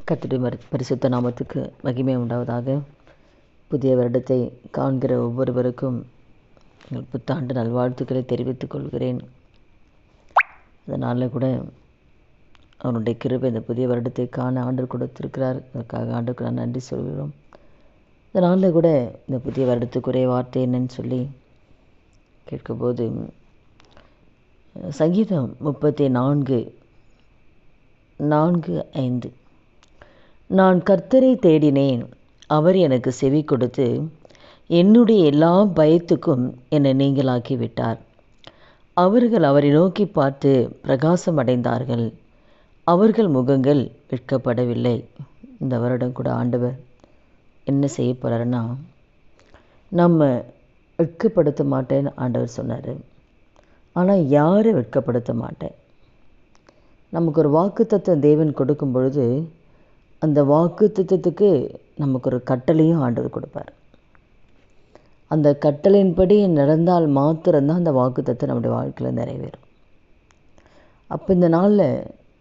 கர்த்தருடைய பரிசுத்த நாமத்துக்கு மகிமை உண்டாவதாக. புதிய வருடத்தை காண்கிற ஒவ்வொருவருக்கும் எங்கள் புத்தாண்டு நல்வாழ்த்துக்களை தெரிவித்துக் கொள்கிறேன். அதனால் கூட அவனுடைய கிருபை இந்த புதிய வருடத்தை காண ஆண்டு கொடுத்திருக்கிறார். அதற்காக ஆண்டுக்கு நான் நன்றி சொல்கிறோம். அதனால் கூட இந்த புதிய வருடத்துக்குரிய வார்த்தை என்னன்னு சொல்லி கேட்கும்போது, சங்கீதம் 34:4-5. நான் கர்த்தரை தேடினேன், அவர் எனக்கு செவி கொடுத்து என்னுடைய எல்லா பயத்துக்கும் என்னை நீங்களாக்கி விட்டார். அவர்கள் அவரை நோக்கி பார்த்து பிரகாசம் அடைந்தார்கள், அவர்கள் முகங்கள் வெட்கப்படவில்லை. இந்த வருடம் கூட ஆண்டவர் என்ன செய்ய போகிறாருன்னா, நம்ம வெட்கப்படுத்த மாட்டேன்னு ஆண்டவர் சொன்னார். ஆனால் யாரை வெட்கப்படுத்த மாட்டேன். நமக்கு ஒரு வாக்குத்தத்தம் தேவன் கொடுக்கும் பொழுது அந்த வாக்குத்தத்தத்துக்கு நமக்கு ஒரு கட்டளையும் ஆண்டவர் கொடுப்பார். அந்த கட்டளையின்படி நடந்தால் மாத்திரம்தான் அந்த வாக்குத்தத்தம் நம்முடைய வாழ்க்கையில் நிறைவேறும். அப்போ இந்த நாளில்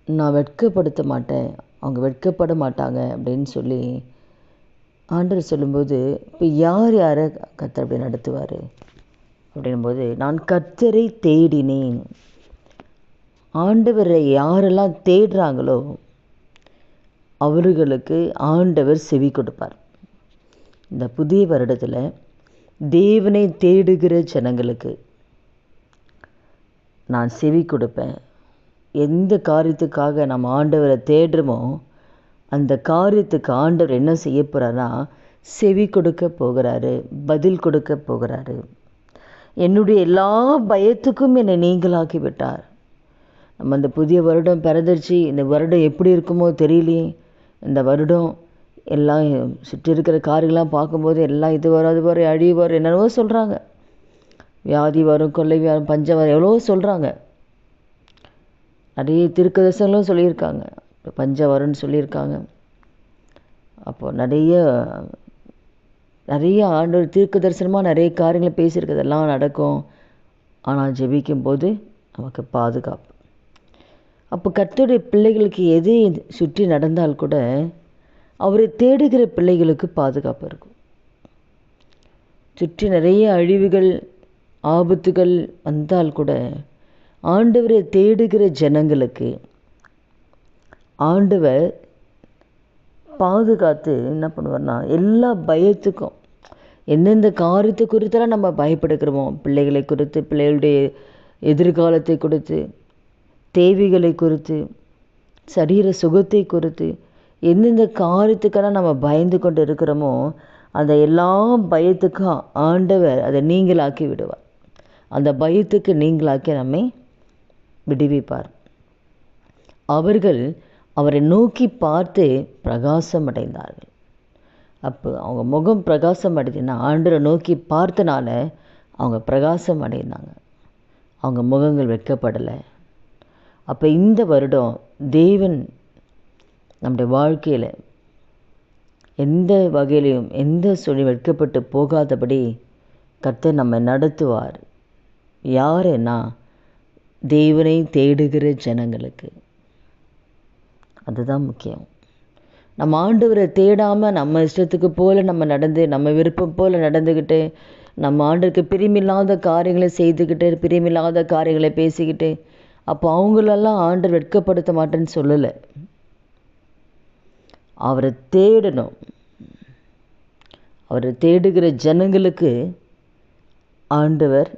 நான் வெட்கப்படுத்த மாட்டேன், அவங்க வெட்கப்பட மாட்டாங்க அப்படின்னு சொல்லி ஆண்டவர் சொல்லும்போது, இப்போ யாரை கர்த்தர் அப்படி நடத்துவார் அப்படின்போது, நான் கர்த்தரை தேடினேன். ஆண்டவரை யாரெல்லாம் தேடுறாங்களோ அவர்களுக்கு ஆண்டவர் செவி கொடுப்பார். இந்த புதிய வருடத்தில் தேவனை தேடுகிற ஜனங்களுக்கு நான் செவி கொடுப்பேன். எந்த காரியத்துக்காக நம்ம ஆண்டவரை தேடுறோமோ அந்த காரியத்துக்கு ஆண்டவர் என்ன செய்ய போகிறாருன்னா, செவி கொடுக்க போகிறாரு, பதில் கொடுக்க போகிறாரு. என்னுடைய எல்லா பயத்துக்கும் என்னை நீங்களாக்கி விட்டார். நம்ம இந்த புதிய வருடம் பிறந்துருச்சு. இந்த வருடம் எப்படி இருக்குமோ தெரியலையே. இந்த வருடம் எல்லாம் சுற்றி இருக்கிற காரியங்கள்லாம் பார்க்கும்போது எல்லாம் இது வரும், அது வரும், அழிவு வரும், என்னென்னவோ சொல்கிறாங்க. வியாதி வரும், கொள்ளை வரும், பஞ்சம் வரும், எவ்வளோ சொல்கிறாங்க. நிறைய தீர்க்கதரிசனங்களும் சொல்லியிருக்காங்க, பஞ்சம் வரும்னு சொல்லியிருக்காங்க. அப்போது நிறைய ஆண்டவர் தீர்க்க தரிசனமாக நிறைய காரியங்களை பேசியிருக்கிறது எல்லாம் நடக்கும். ஆனால் ஜெபிக்கும் போது நமக்கு பாதுகாப்பு. அப்போ கர்த்தருடைய பிள்ளைகளுக்கு எது சுற்றி நடந்தால் கூட அவரை தேடுகிற பிள்ளைகளுக்கு பாதுகாப்பு இருக்கும். சுற்றி நிறைய அழிவுகள் ஆபத்துகள் வந்தால் கூட ஆண்டவரை தேடுகிற ஜனங்களுக்கு ஆண்டவர் பாதுகாத்து என்ன பண்ணுவார்னா, எல்லா பயத்துக்கும் எந்தெந்த காரியத்தை குறித்தெல்லாம் நம்ம பயப்படுகிறோமோ, பிள்ளைகளை குறித்து, பிள்ளைகளுடைய எதிர்காலத்தை குறித்து, தேவைகளை குறித்து, சரீர சுகத்தை குறித்து, எந்தெந்த காரியத்துக்கெல்லாம் நம்ம பயந்து கொண்டு இருக்கிறோமோ அந்த எல்லா பயத்துக்கும் ஆண்டவர் அதை நீங்களாக்கி விடுவார். அந்த பயத்துக்கு நீங்களாக்கி நம்மை விடுவிப்பார். அவர்கள் அவரை நோக்கி பார்த்து பிரகாசம் அடைந்தார்கள். அப்போ அவங்க முகம் பிரகாசம் அடைஞ்சுன்னா ஆண்டவரை நோக்கி பார்த்தனால அவங்க பிரகாசம் அடைந்தாங்க, அவங்க முகங்கள் வெட்கப்படலை. அப்போ இந்த வருடம் தேவன் நம்முடைய வாழ்க்கையில் எந்த வகையிலையும் எந்த சொல்லி வெட்கப்பட்டு போகாதபடி கர்த்தர் நம்ம நடத்துவார். யாருன்னா தேவனை தேடுகிற ஜனங்களுக்கு. அதுதான் முக்கியம். நம்ம ஆண்டவரை தேடாமல் நம்ம இஷ்டத்துக்கு போல் நம்ம நடந்து, நம்ம விருப்பம் போல் நடந்துக்கிட்டு, நம்ம ஆண்டவருக்கு பிரியமில்லாத காரியங்களை செய்துக்கிட்டு, பிரியமில்லாத காரியங்களை பேசிக்கிட்டு, அப்போ அவங்களெல்லாம் ஆண்டவர் வெட்கப்படுத்த மாட்டேன்னு சொல்லலை. அவரை தேடணும். அவரை தேடுகிற ஜனங்களுக்கு ஆண்டவர்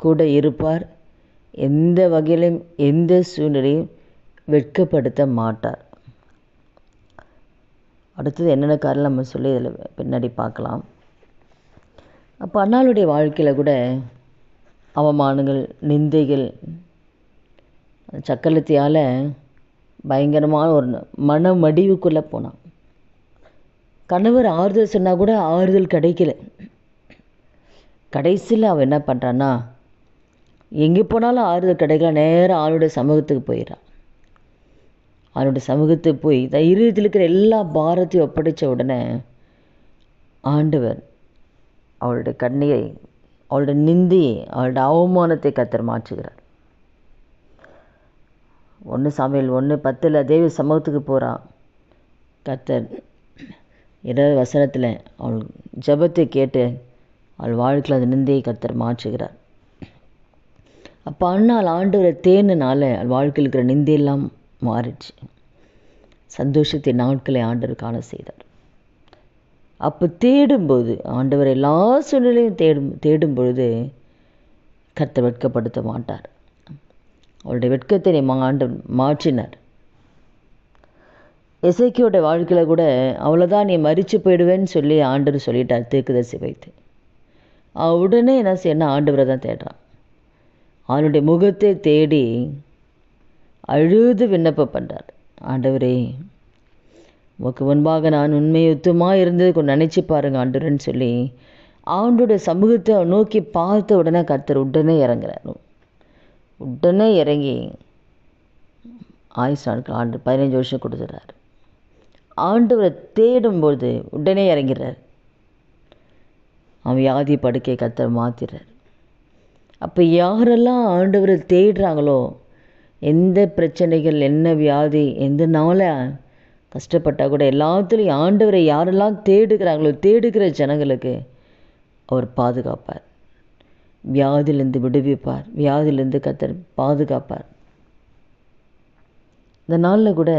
கூட இருப்பார். எந்த வகையிலும் எந்த சூழ்நிலையும் வெட்கப்படுத்த மாட்டார். அடுத்தது என்னென்ன காரியம் நம்ம சொல்லி இதில் பின்னாடி பார்க்கலாம். அப்போ அண்ணாளுடைய வாழ்க்கையில் கூட அவமானங்கள், நிந்தைகள், சக்கரவர்த்தியால் பயங்கரமான ஒரு மனமடிவுக்குள்ளே போனான். கணவர் ஆறுதல் சொன்னால் கூட ஆறுதல் கிடைக்கல. கடைசியில் அவன் என்ன பண்ணுறான்னா, எங்கே போனாலும் ஆறுதல் கிடைக்கல, நேராக ஆளுடைய சமூகத்துக்கு போயிடறான். அவனுடைய சமூகத்துக்கு போய் இருதயத்தில் இருக்கிற எல்லா பாரத்தையும் ஒப்படைச்ச உடனே ஆண்டவர் அவளுடைய கண்ணீரை, அவளுடைய நிந்தையை, அவளுடைய அவமானத்தை கர்த்தர் மாற்றுகிறார். 1 சாமுவேல் 1:10 தேவ சமூகத்துக்கு போகிறான். கர்த்தர் 20 வசனத்தில் அவள் ஜெபத்தை கேட்டு அவள் வாழ்க்கையில் அந்த நிந்தையை கர்த்தர் மாற்றுகிறார். அப்போ அண்ணாள் ஆண்டவரை தேடினால அவள் வாழ்க்கையில் இருக்கிற நிந்தையெல்லாம் மாறிடுச்சு. சந்தோஷத்தை நாட்களை ஆண்டவர் காண செய்தார். அப்போ தேடும்போது ஆண்டவர் எல்லா சூழ்நிலையும் தேடும் பொழுது கர்த்தர் வெட்கப்படுத்த மாட்டார். அவருடைய வெட்கத்தை ஆண்டவர் மாற்றினார். எசேக்கியோட வாழ்க்கையில் கூட அவ்வளோதான், நீ மரித்து போயிடுவேன்னு சொல்லி ஆண்டவர் சொல்லிட்டார் தீர்க்கதரிசி வைத்து. உடனே என்ன செய்யணும், ஆண்டவரை தான் தேடுறான். அவனுடைய முகத்தை தேடி அழுது விண்ணப்பம் பண்ணுறார். ஆண்டவரே, உமக்கு முன்பாக நான் உண்மையுத்தமாக இருந்தது கொஞ்சம் நினச்சி பாருங்க ஆண்டவரேன்னு சொல்லி ஆண்டோடைய சமூகத்தை நோக்கி பார்த்த உடனே கர்த்தர் உடனே இறங்குறார். உடனே இறங்கி ஆயுசு நாட்கள் ஆண்டு 15 வருஷம் கொடுத்துட்றாரு. ஆண்டவரை தேடும்போது உடனே இறங்கிறார். அவன் வியாதி படுக்கையை கர்த்தர் மாற்றிடுறார். அப்போ யாரெல்லாம் ஆண்டவரை தேடுறாங்களோ, எந்த பிரச்சனைகள், என்ன வியாதி, எந்த நாளை கஷ்டப்பட்டால் கூட எல்லாத்துலேயும் ஆண்டவரை யாரெல்லாம் தேடுகிறாங்களோ, தேடுகிற ஜனங்களுக்கு அவர் பாதுகாப்பார். வியாதியிலிருந்து விடுவிப்பார். வியாதியிலிருந்து கர்த்தர் பாதுகாப்பார். இந்த நாளில் கூட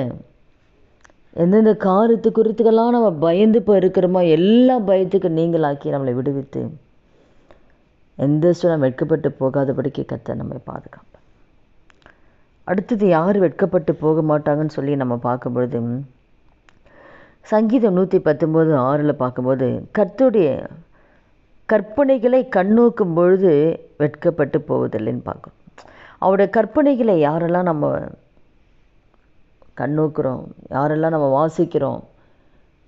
எந்தெந்த காரியத்து குறித்துக்கெல்லாம் நம்ம பயந்து போய் இருக்கிறோமோ எல்லா பயத்துக்கும் நீங்களாக்கி நம்மளை விடுவித்து எந்த சூழலும் வெட்கப்பட்டு போகாதபடிக்கு கர்த்தர் நம்மை பாதுகாப்பார். அடுத்தது யார் வெட்கப்பட்டு போக மாட்டாங்கன்னு சொல்லி நம்ம பார்க்கும்பொழுது சங்கீதம் 119:6 பார்க்கும்போது கர்த்தருடைய கற்பனைகளை கண்ணோக்கும் பொழுது வெட்கப்பட்டு போவதில்லைன்னு பார்க்கணும். அவருடைய கற்பனைகளை யாரெல்லாம் நம்ம கண்ணோக்குறோம், யாரெல்லாம் நம்ம வாசிக்கிறோம்,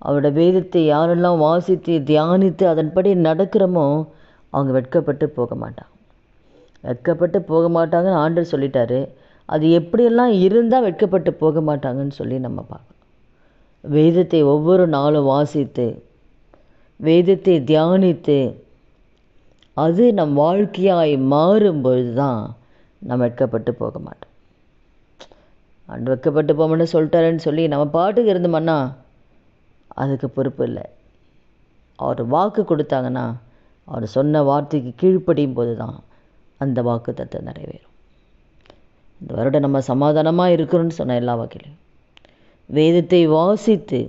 அவருடைய வேதத்தை யாரெல்லாம் வாசித்து தியானித்து அதன்படி நடக்கிறோமோ அவங்க வெட்கப்பட்டு போக மாட்டாங்க. வெட்கப்பட்டு போக மாட்டாங்கன்னு ஆண்டவர் சொல்லிட்டாரு. அது எப்படியெல்லாம் இருந்தால் வெட்கப்பட்டு போக மாட்டாங்கன்னு சொல்லி நம்ம பார்க்கணும். வேதத்தை ஒவ்வொரு நாளும் வாசித்து வேதத்தை தியானித்து அது நம் வாழ்க்கையாய் மாறும்பொழுது தான் நம்ம வெட்கப்பட்டு போக மாட்டோம். ஆண்டு வெட்கப்பட்டு போகணும்னு சொல்லிட்டாருன்னு சொல்லி நம்ம பாட்டுக்கு இருந்தோம்னா அதுக்கு பொறுப்பு இல்லை. அவர் வாக்கு கொடுத்தாங்கன்னா அவர் சொன்ன வார்த்தைக்கு கீழ்ப்படியும் போது தான் அந்த வாக்கு தத்தை நிறைவேறும். இந்த வருடம் நம்ம சமாதானமாக இருக்கிறோன்னு சொன்ன எல்லா வகையிலையும் வேதத்தை வாசித்து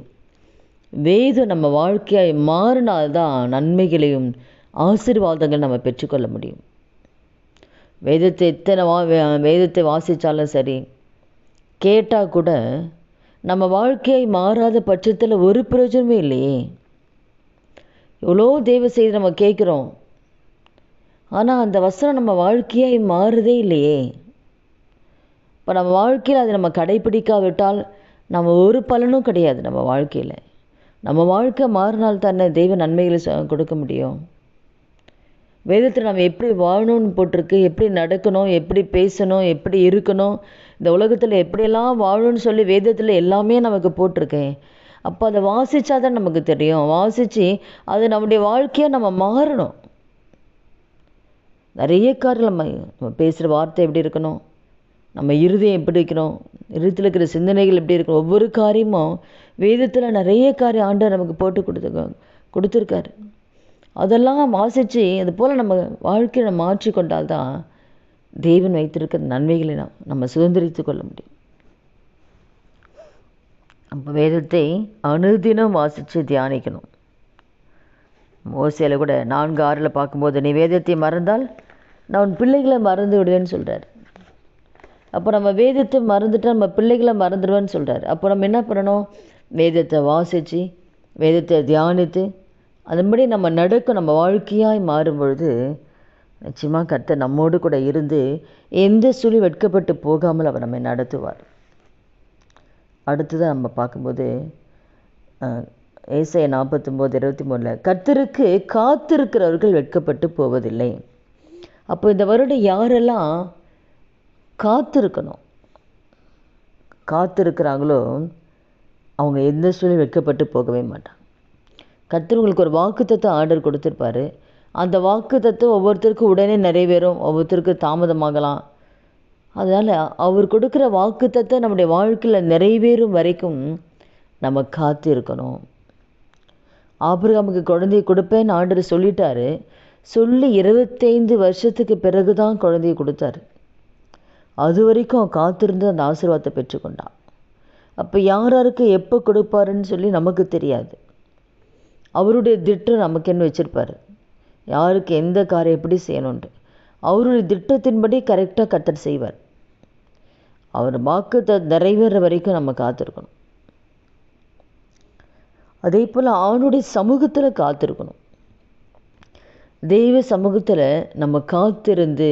வேதம் நம்ம வாழ்க்கையாய் மாறினால்தான் நன்மைகளையும் ஆசீர்வாதங்கள் நம்ம பெற்றுக்கொள்ள முடியும். வேதத்தை வேதத்தை வாசித்தாலும் சரி, கேட்டால் கூட நம்ம வாழ்க்கையை மாறாத பட்சத்தில் ஒரு பிரயோஜனமே இல்லையே. எவ்வளோ தெய்வ செய்தி நம்ம கேட்குறோம், ஆனால் அந்த வசனம் நம்ம வாழ்க்கையாய் மாறுதே இல்லையே. இப்போ நம்ம வாழ்க்கையில் அதை நம்ம கடைப்பிடிக்காவிட்டால் நம்ம ஒரு பலனும் கிடையாது. நம்ம வாழ்க்கையில் நம்ம வாழ்க்கை மாறினால் தானே தெய்வ நன்மைகளை கொடுக்க முடியும். வேதத்தில் நம்ம எப்படி வாழணும்னு போட்டிருக்கு, எப்படி நடக்கணும், எப்படி பேசணும், எப்படி இருக்கணும், இந்த உலகத்தில் எப்படியெல்லாம் வாழணும்னு சொல்லி வேதத்தில் எல்லாமே நமக்கு போட்டிருக்கேன். அப்போ அதை வாசித்தா தான் நமக்கு தெரியும். வாசித்து அது நம்முடைய வாழ்க்கையாக நம்ம மாறணும். நிறைய காரியம் நம்ம பேசுகிற வார்த்தை எப்படி இருக்கணும், நம்ம இருதயம் எப்படி இருக்கணும், இருதயத்தில் இருக்கிற சிந்தனைகள் எப்படி இருக்கணும், ஒவ்வொரு காரியமும் வேதத்தில் நிறைய காரியம் ஆண்டவர் நமக்கு போட்டு கொடுத்துருக்காரு. அதெல்லாம் வாசித்து அது போல் நம்ம வாழ்க்கையை மாற்றி கொண்டால்தான் தேவன் வைத்திருக்கிற நன்மைகளை நம்ம சுதந்திரித்து கொள்ள முடியும். நம்ம வேதத்தை அனுதினம் வாசித்து தியானிக்கணும். மோசேல கூட 4:6 பார்க்கும்போது நீ வேதத்தை மறந்தால் நான் உன் பிள்ளைகளை மறந்து விடுவேன்னு சொல்கிறார். அப்போ நம்ம வேதத்தை மறந்துட்டு நம்ம பிள்ளைகளை மறந்துடுவேன்னு சொல்கிறார். அப்போ நம்ம என்ன பண்ணணும், வேதத்தை வாசித்து வேதத்தை தியானித்து அதன்படி நம்ம நடக்கும். நம்ம வாழ்க்கையாய் மாறும் பொழுது நிச்சயமாக கர்த்தர் நம்மோடு கூட இருந்து எந்த சூழல் வெட்கப்பட்டு போகாமல் அவர் நம்மை நடத்துவார். அடுத்ததாக நம்ம பார்க்கும்போது ஏசாயா 49:23 கர்த்தருக்கு காத்திருக்கிறவர்கள் வெட்கப்பட்டு போவதில்லை. அப்போ இந்த வருடம் யாரெல்லாம் காத்திருக்கிறாங்களோ அவங்க எந்த சூழலும் வெட்கப்பட்டு போகவே மாட்டாங்க. கர்த்தர் உங்களுக்கு ஒரு வாக்குத்தத்தம் ஆர்டர் கொடுத்துருப்பாரு. அந்த வாக்குத்தத்தம் ஒவ்வொருத்தருக்கும் உடனே நிறைவேறும், ஒவ்வொருத்தருக்கு தாமதமாகலாம். அதனால் அவர் கொடுக்குற வாக்குத்தத்தம் நம்முடைய வாழ்க்கையில் நிறைவேறும் வரைக்கும் நம்ம காத்து இருக்கணும். ஆபிரகாமுக்கு குழந்தையை கொடுப்பேன்னு ஆண்டவர் சொல்லிட்டாரு. சொல்லி 25 வருஷத்துக்கு பிறகு தான் குழந்தையை கொடுத்தாரு. அது வரைக்கும் காத்திருந்து அந்த ஆசீர்வாதத்தை பெற்றுக்கொண்டான். அப்போ யாருக்கு எப்போ கொடுப்பாருன்னு சொல்லி நமக்கு தெரியாது. அவருடைய திட்டம் நமக்கு என்ன வச்சுருப்பார், யாருக்கு எந்த காரியம் எப்படி செய்யணுன்ட்டு அவருடைய திட்டத்தின்படி கரெக்டாக கர்த்தர் செய்வார். அவர் வாக்கு நிறைவேற வரைக்கும் நம்ம காத்திருக்கணும். அதே போல் அவனுடைய சமூகத்தில் காத்திருக்கணும். தெய்வ சமூகத்தில் நம்ம காத்திருந்து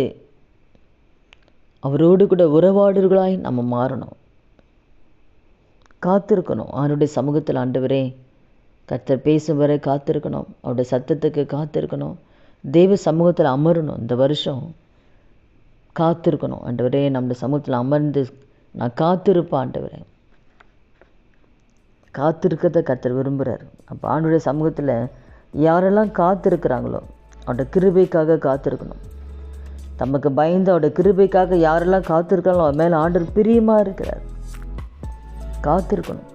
அவரோடு கூட உறவாடுகளாய் நம்ம மாறணும். காத்திருக்கணும். அவனுடைய சமூகத்தில் ஆண்டவரே கர்த்தர் பேசும் வரை காத்திருக்கணும். அவருடைய சத்தத்துக்கு காத்திருக்கணும். தெய்வ சமூகத்தில் அமரணும். இந்த வருஷம் காத்திருக்கணும். ஆண்டவரே நம்முடைய சமூகத்தில் அமர்ந்து நான் காத்திருப்பேன். ஆண்டவரே காத்திருக்கிறத கர்த்தர் விரும்புகிறார். அப்போ ஆண்டவருடைய சமூகத்தில் யாரெல்லாம் காத்திருக்கிறாங்களோ அவருடைய கிருபைக்காக காத்திருக்கணும். தமக்கு பயந்து அவருடைய கிருபைக்காக யாரெல்லாம் காத்திருக்காங்களோ அவர் மேலே ஆண்டவர் பிரியமாக இருக்கிறார். காத்திருக்கணும்.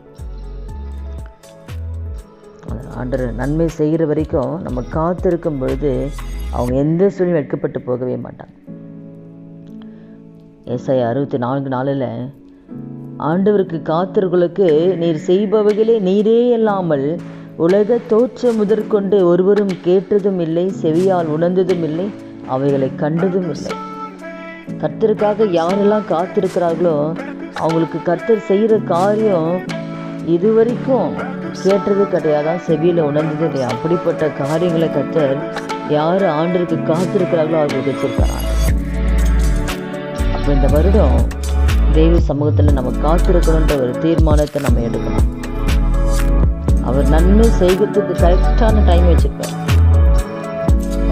ஆண்டவர் நன்மை செய்கிற வரைக்கும் நம்ம காத்திருக்கும் பொழுது அவங்க எந்த சூழ்நிலையும் வெட்கப்பட்டு போகவே மாட்டாங்க. ஏசாயா 64:4 ஆண்டவருக்கு காத்திருக்களுக்கு நீர் செய்பவைகளே நீரே இல்லாமல் உலக தோற்றம் முதற்கொண்டு ஒருவரும் கேட்டதும் இல்லை, செவியால் உணர்ந்ததும் இல்லை, அவைகளை கண்டதும் இல்லை. கர்த்தருக்காக யாரெல்லாம் காத்திருக்கிறார்களோ அவங்களுக்கு கர்த்தர் செய்கிற காரியம் இதுவரைக்கும் கேட்டது கிடையாதான், செவியில் உணர்ந்தது இல்லையா. அப்படிப்பட்ட காரியங்களை கர்த்தர் யார் ஆண்டருக்கு காத்திருக்கிறார்களோ அவர்களுக்கு வச்சிருக்கிறாங்க. அப்போ இந்த வருடம் தெய்வ சமூகத்தில் நம்ம காத்திருக்கணுன்ற ஒரு தீர்மானத்தை நம்ம எடுக்கணும். அவர் நன்மை செய்கிறதுக்கு கரெக்டான டைம் வச்சுருக்கார்.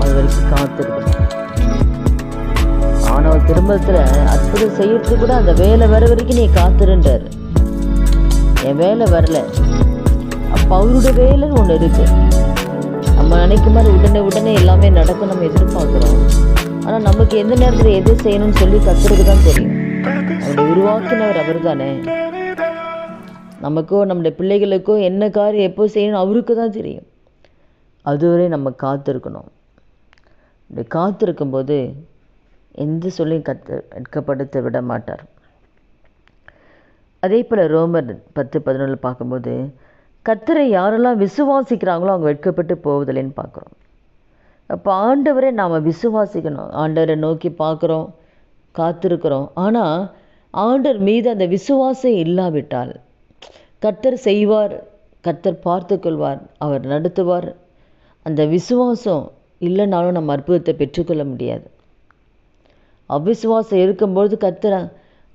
அது வரைக்கும் காத்திருக்கணும். ஆனால் திரும்பத்தில் அற்புதம் செய்யறதுக்கு கூட அந்த வேலை வர வரைக்கும் நீ காத்திருன்றார். என் வேலை வரல, அப்போ அவருடைய வேலைன்னு ஒன்று இருக்கு. நம்ம நினைக்கும் மாதிரி உடனே எல்லாமே நடக்கும் நம்ம எதிர்பார்க்குறோம். ஆனால் நமக்கு எந்த நேரத்தில் எது செய்யணும்னு சொல்லி கத்துறது தான் தெரியும். அவருடைய உருவாக்கினவர் அவர் தானே. நமக்கோ நம்முடைய பிள்ளைகளுக்கோ என்ன காரியம் எப்போ செய்யணும் அவருக்கு தான் தெரியும். அதுவரை நம்ம காத்திருக்கணும். இப்படி காத்திருக்கும்போது எந்த சொல்லையும் வெட்கப்படுத்த விட மாட்டார். அதே போல் ரோமர் 10:11 பார்க்கும்போது கர்த்தரை யாரெல்லாம் விசுவாசிக்கிறாங்களோ அவங்க வெட்கப்பட்டு போவதில்லைன்னு பார்க்குறோம். அப்போ ஆண்டவரை நாம் விசுவாசிக்கணும். ஆண்டவரை நோக்கி பார்க்குறோம், காத்திருக்கிறோம். ஆனால் ஆண்டவர் மீது அந்த விசுவாசம் இல்லாவிட்டால் கர்த்தர் செய்வார், கர்த்தர் பார்த்து கொள்வார், அவர் நடத்துவார். அந்த விசுவாசம் இல்லைனாலும் நம்ம அற்புதத்தை பெற்றுக்கொள்ள முடியாது. அவிசுவாசம் இருக்கும்பொழுது கர்த்தர்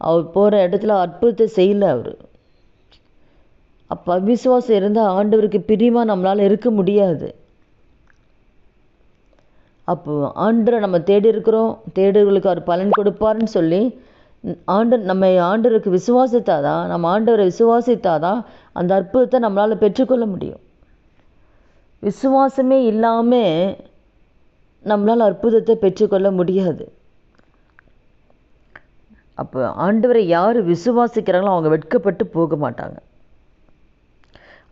அவர் போகிற இடத்துல அற்புதத்தை செய்யலை அவர். அப்போ அவிசுவாசம் இருந்தால் ஆண்டவருக்கு பிரியமாக நம்மளால் இருக்க முடியாது. அப்போ ஆண்டரை நம்ம தேடி இருக்கிறோம், தேடுகளுக்கு அவர் பலன் கொடுப்பார்னு சொல்லி ஆண்டவருக்கு விசுவாசித்தாதான், நம்ம ஆண்டவரை விசுவாசித்தாதான் அந்த அற்புதத்தை நம்மளால் பெற்றுக்கொள்ள முடியும். விசுவாசமே இல்லாமல் நம்மளால் அற்புதத்தை பெற்றுக்கொள்ள முடியாது. அப்போ ஆண்டவரை யார் விசுவாசிக்கிறாங்களோ அவங்க வெட்கப்பட்டு போக மாட்டாங்க.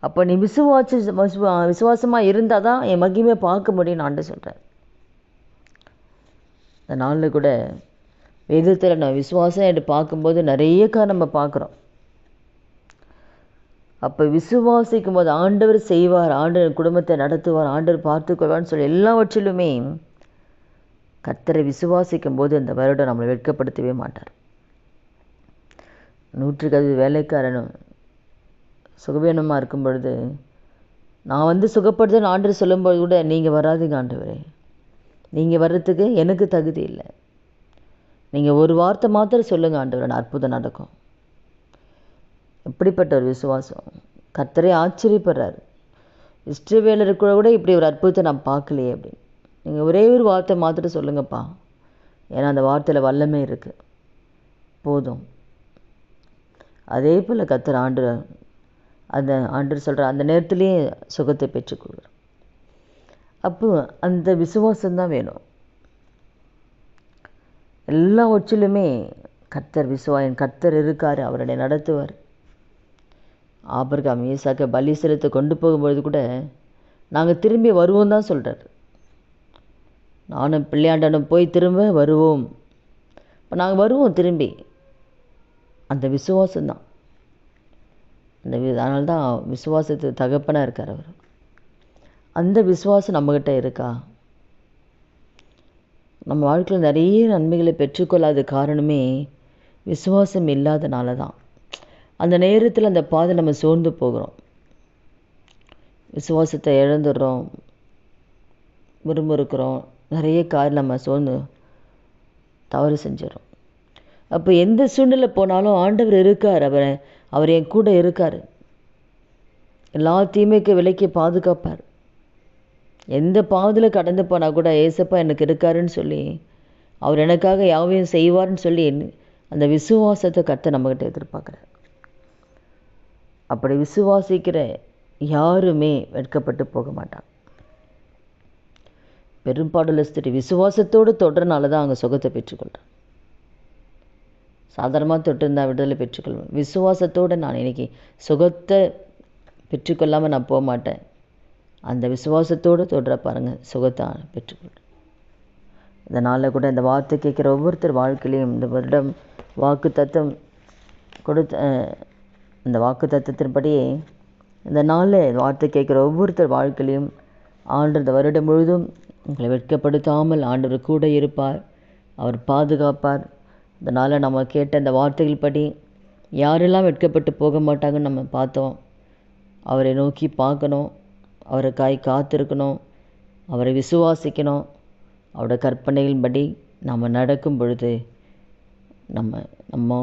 அப்போ நீ விசுவாசமாக இருந்தால் தான் என் மகிமையை பார்க்க முடியும்னு ஆண்டு சொல்கிறேன். இந்த நாளில் கூட வேதத்தில் நான் விசுவாசம் என்று பார்க்கும்போது நிறைய நம்ம பார்க்குறோம். அப்போ விசுவாசிக்கும் போது ஆண்டவர் செய்வார், ஆண்டவர் குடும்பத்தை நடத்துவார், ஆண்டவர் பார்த்துக்கொள்வார்னு சொல்லி எல்லாவற்றிலுமே கர்த்தரை விசுவாசிக்கும் போது இந்த வருடம் நம்மளை வெட்கப்படுத்தவே மாட்டார். 100 வேலைக்காரனும் சுகவீனமாக இருக்கும் பொழுது நான் சுகப்படுதுன்னு ஆண்டவர் சொல்லும்போது கூட நீங்கள் வராதீங்க ஆண்டவரே, நீங்கள் வர்றதுக்கு எனக்கு தகுதி இல்லை, நீங்கள் ஒரு வார்த்தை மாத்திரம் சொல்லுங்கள் ஆண்டவரே, அற்புதம் நடக்கும். எப்படிப்பட்ட ஒரு விசுவாசம்! கர்த்தரே ஆச்சரியப்படுறாரு. இஸ்ரவேலருக்கு கூட இப்படி ஒரு அற்புதத்தை நான் பார்க்கலையே அப்படின்னு. நீங்கள் ஒரே ஒரு வார்த்தை மாத்திரம் சொல்லுங்கப்பா, ஏன்னா அந்த வார்த்தையில் வல்லமை இருக்குது, போதும். அதே போல் கர்த்தர் ஆண்டவர் சொல்கிற அந்த நேரத்துலேயே சுகத்தை பெற்றுக்கொள்கிறார். அப்போ அந்த விசுவாசம்தான் வேணும். எல்லாவற்றிலுமே கர்த்தர் கர்த்தர் இருக்கார், அவருடைய நடத்துவார். ஆபிரகாம் ஈசாக்கை பலி செலுத்த கொண்டு போகும்பொழுது கூட நாங்கள் திரும்பி வருவோம் தான் சொல்கிறார். நானும் பிள்ளையாண்டனும் போய் திரும்ப வருவோம். இப்போ நாங்கள் வருவோம் திரும்பி. அந்த விசுவாசம்தான். அதனால தான் விசுவாசத்துக்கு தகப்பனாக இருக்கார் அவர். அந்த விசுவாசம் நம்மக்கிட்ட இருக்கா? நம்ம வாழ்க்கையில் நிறைய நன்மைகளை பெற்றுக்கொள்ளாத காரணமே விசுவாசம் இல்லாதனால தான். அந்த நேரத்தில் அந்த பாதை நம்ம சோர்ந்து போகிறோம், விசுவாசத்தை இழந்துடுறோம், முறுமுறுக்கிறோம், நிறைய காரியம் நம்ம சோர்ந்து தவறு செஞ்சிடறோம். அப்போ எந்த சூழ்நிலை போனாலும் ஆண்டவர் இருக்கார். அவர் என் கூட இருக்கார். எல்லா தீமைக்கு விலக்கி பாதுகாப்பார். எந்த பாதையில் கடந்து போனால் கூட ஏசப்பா எனக்கு இருக்காருன்னு சொல்லி, அவர் எனக்காக யாவையும் செய்வார்னு சொல்லி அந்த விசுவாசத்தை கர்த்தர் நம்மக்கிட்ட எதிர்பார்க்குறார். அப்படி விசுவாசிக்கிற யாருமே வெட்கப்பட்டு போக மாட்டாங்க. பெரும்பாடுள்ள ஸ்திரீ விசுவாசத்தோடு தொடுறனால தான் அவங்க சுகத்தை பெற்றுக்கொள்கிறேன். சாதாரணமாக தொட்டிருந்தா விடுதலை பெற்றுக்கொள்வேன். விசுவாசத்தோடு நான் இன்னைக்கு சுகத்தை பெற்றுக்கொள்ளாமல் நான் போக மாட்டேன். அந்த விசுவாசத்தோடு தொடுற பாருங்கள், சுகத்தை பெற்றுக்கொள்கிறேன். இதனால் கூட இந்த வார்த்தை கேட்குற ஒவ்வொருத்தர் வாழ்க்கையிலையும் இந்த வருடம் வாக்கு தத்துவம் கொடுத்த இந்த வாக்கு தத்துவத்தின்படியே இந்த நாளில் வார்த்தை கேட்குற ஒவ்வொருத்தர் வாழ்க்கையிலையும் ஆண்டு இந்த வருடம் முழுதும் உங்களை வெட்கப்படுத்தாமல் ஆண்டவர் கூட இருப்பார், அவர் பாதுகாப்பார். இதனால் நம்ம கேட்ட இந்த வார்த்தைகள் படி யாரெல்லாம் வெட்கப்பட்டு போக மாட்டாங்கன்னு நம்ம பார்த்தோம். அவரை நோக்கி பார்க்கணும், அவருக்காய் காத்திருக்கணும், அவரை விசுவாசிக்கணும். அவரோட கற்பனைகளின்படி நம்ம நடக்கும் பொழுது நம்ம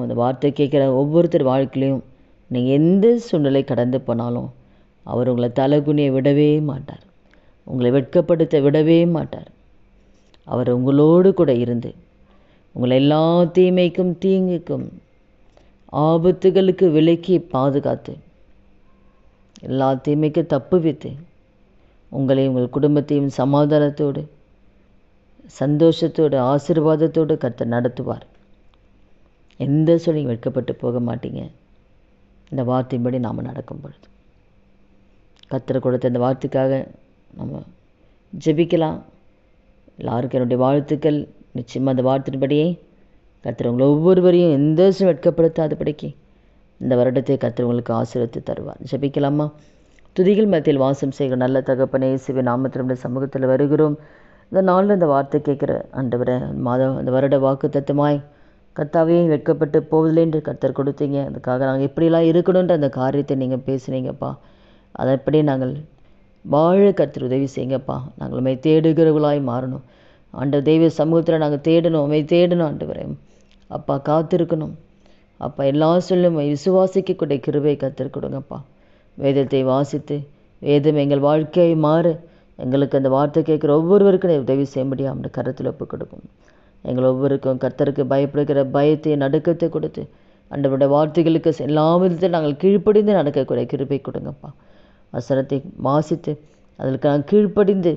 இந்த வார்த்தை கேட்குற ஒவ்வொருத்தர் வாழ்க்கையிலையும் நீங்கள் எந்த சூழ்நிலை கடந்து போனாலும் அவர் உங்களை தலைகுனியை விடவே மாட்டார், உங்களை வெட்கப்படுத்த விடவே மாட்டார். அவர் உங்களோடு கூட இருந்து உங்களை எல்லா தீமைக்கும் தீங்குக்கும் ஆபத்துகளுக்கு விலக்கி பாதுகாத்து எல்லா தீமைக்கும் தப்புவித்து உங்களையும் உங்கள் குடும்பத்தையும் சமாதானத்தோடு சந்தோஷத்தோடு ஆசீர்வாதத்தோடு கர்த்தர் நடத்துவார். எந்த சொல்லி வெட்கப்பட்டு போக மாட்டீங்க. இந்த வார்த்தையின்படி நாம் நடக்கும் பொழுது கர்த்தர் கொடுத்த இந்த வார்த்தைக்காக நம்ம ஜெபிக்கலாம். எல்லாருக்கும் என்னுடைய வாழ்த்துக்கள். நிச்சயமாக அந்த வார்த்தையின்படியே கர்த்தர் உங்களை ஒவ்வொருவரையும் எந்த வெட்கப்படுத்தாதபடிக்கு இந்த வருடத்தை கர்த்தர் உங்களுக்கு ஆசீர்வதித்து தருவார். ஜெபிக்கலாமா? துதிகள் மத்தியில் வாசம் செய்கிற நல்ல தகப்பனே, இயேசுவின் நாமத்தில் சமூகத்தில் வருகிறோம். இந்த நாளில் இந்த வார்த்தை கேட்குற ஆண்டவரே, இந்த வருட வாக்கு தத்துவமாய் கர்த்தாவே வெட்கப்பட்டு போவதில்லை என்று கர்த்தர் கொடுத்தீங்க. அதுக்காக நாங்கள் எப்படிலாம் இருக்கணுன்ற அந்த காரியத்தை நீங்கள் பேசுனீங்கப்பா. அதை எப்படி நாங்கள் வாழ கர்த்தர் உதவி செய்யுங்கப்பா. நாங்கள் உண்மை தேடுகிறவர்களாய் மாறணும் ஆண்டவர். தெய்வ சமூகத்தில் நாங்கள் தேடணும், உண்மை தேடணும் ஆண்டவரே. அப்பா காத்திருக்கணும் அப்பா. எல்லா சொல்லும் விசுவாசிக்கக்கூடிய கிருபை கர்த்தர் கொடுங்கப்பா. வேதத்தை வாசித்து வேதம் எங்கள் வாழ்க்கையை மாற எங்களுக்கு அந்த வார்த்தை கேட்குற ஒவ்வொருவருக்கும் உதவி செய்ய முடியும். அந்த கருத்தில் ஒப்பு கொடுக்கும். எங்கள் ஒவ்வொருக்கும் கர்த்தருக்கு பயப்படுகிற பயத்தை நடுக்கத்தை கொடுத்து ஆண்டவருடைய வார்த்தைகளுக்கு எல்லா விதத்தில் நாங்கள் கீழ்ப்படிந்து நடக்கக்கூடிய கிருபை கொடுங்கப்பா. வசனத்தை வாசித்து அதற்கு நாங்கள் கீழ்ப்படிந்து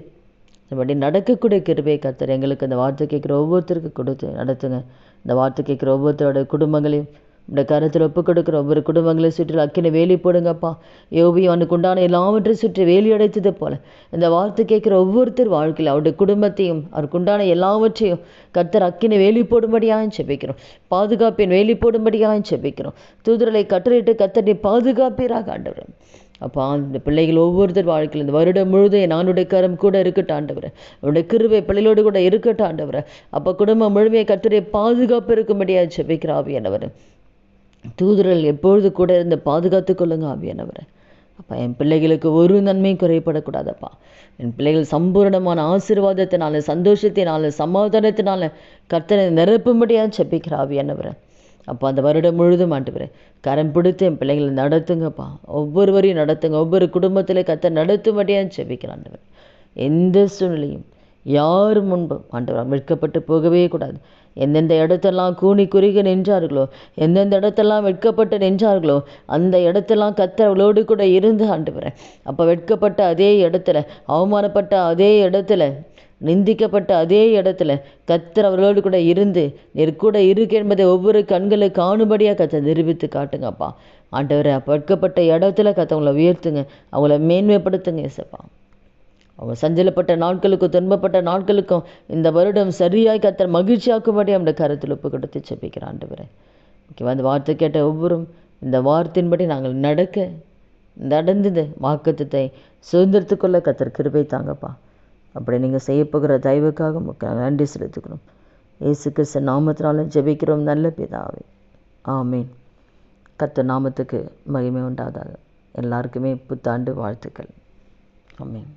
அப்படி நடக்கக்கூடிய கிருபை கர்த்தர் எங்களுக்கு அந்த வார்த்தை கேட்குற ஒவ்வொருத்தருக்கு கொடுத்து நடத்துங்க. இந்த வார்த்தை கேட்குற ஒவ்வொருத்தரோட குடும்பங்களையும் இந்த கருத்தில் ஒப்பு கொடுக்குற ஒவ்வொரு குடும்பங்களையும் சுற்றி அக்கினை வேலி போடுங்கப்பா. யோபி அவனுக்கு உண்டான எல்லாவற்றையும் சுற்றி வேலி அடைத்தது போல இந்த வார்த்தை கேட்குற ஒவ்வொருத்தர் வாழ்க்கையில் அவருடைய குடும்பத்தையும் அவருக்கு உண்டான எல்லாவற்றையும் கர்த்தர் அக்கினை வேலி போடும்படியாக செபிக்கிறோம். பாதுகாப்பின் வேலி போடும்படியாக செபிக்கிறோம். தூதர்களை கட்டளையிட்டு கர்த்தரை பாதுகாப்பீராக ஆண்டவர். அப்பா, இந்த பிள்ளைகள் ஒவ்வொருத்தர் வாழ்க்கையில் இந்த வருடம் முழுதும் நானுடைய கரம் கூட இருக்கட்டும் ஆண்டவர். அவருடைய கிருபை பிள்ளைகளோடு கூட இருக்கட்டும் ஆண்டவர். அப்போ குடும்பம் முழுமையை கர்த்தரை பாதுகாப்பு இருக்கும்படியாக செபிக்கிற ஆவியானவர். தூதர்கள் எப்பொழுது கூட இருந்து பாதுகாத்து கொள்ளுங்க ஆவியானவர். அப்பா, என் பிள்ளைகளுக்கு ஒரு நன்மையும் குறைபடக்கூடாதப்பா. என் பிள்ளைகள் சம்பூர்ணமான ஆசீர்வாதத்தினால சந்தோஷத்தினால சமாதானத்தினால கர்த்தரை நிரப்பும்படியாக செபிக்கிற ஆவியானவர். அப்போ அந்த வருடம் முழுதும் ஆண்டவரே கரம் பிடித்து என் பிள்ளைகளை நடத்துங்கப்பா. ஒவ்வொருவரையும் நடத்துங்க. ஒவ்வொரு குடும்பத்தில் கர்த்தர் நடத்தும்படியாக செபிக்கிற ஆண்டவர். எந்த சூழ்நிலையும் யார் முன்பும் ஆண்டவர் வெட்கப்பட்டு போகவே கூடாது. எந்தெந்த இடத்தெல்லாம் கூனி குறுகி நின்றார்களோ, எந்தெந்த இடத்தெல்லாம் வெட்கப்பட்டு நின்றார்களோ அந்த இடத்தெல்லாம் கர்த்தர் அவளோடு கூட இருந்து ஆண்டவரே. அப்போ வெட்கப்பட்ட அதே இடத்துல, அவமானப்பட்ட அதே இடத்துல, நிந்திக்கப்பட்ட அதே இடத்துல கர்த்தர் அவர்களோடு கூட இருந்து நீர் கூட இருக்கு என்பதை ஒவ்வொரு கண்களை காணும்படியாக கர்த்தர் நிரூபித்து காட்டுங்கப்பா. ஆண்டவரை பட்கப்பட்ட இடத்துல கத்தவங்களை உயர்த்துங்க, அவங்கள மேன்மைப்படுத்துங்க ஏசப்பா. அவங்க சஞ்சலப்பட்ட நாட்களுக்கும் துன்பப்பட்ட நாட்களுக்கும் இந்த வருடம் சரியாய் கத்தர் மகிழ்ச்சியாக்கும்படி அந்த கருத்தில் ஒப்பு கொடுத்து செபிக்கிற ஆண்டவரே. அந்த வார்த்தை கேட்ட ஒவ்வொரும் இந்த வார்த்தையின்படி நாங்கள் நடந்து வாக்குத்தத்தை சுதந்திரத்துக்குள்ள கத்தர் கிருபை தாங்கப்பா. அப்படி நீங்கள் செய்யப்போகிற தயவுக்காக நன்றி செலுத்துக்கிறோம். இயேசு கிறிஸ்து நாமத்தினாலும் ஜெபிக்கிறோம் நல்ல பிதாவே, ஆமீன். கர்த்தர் நாமத்துக்கு மகிமை உண்டாதாக. எல்லாருக்குமே புத்தாண்டு வாழ்த்துக்கள். ஆமீன்.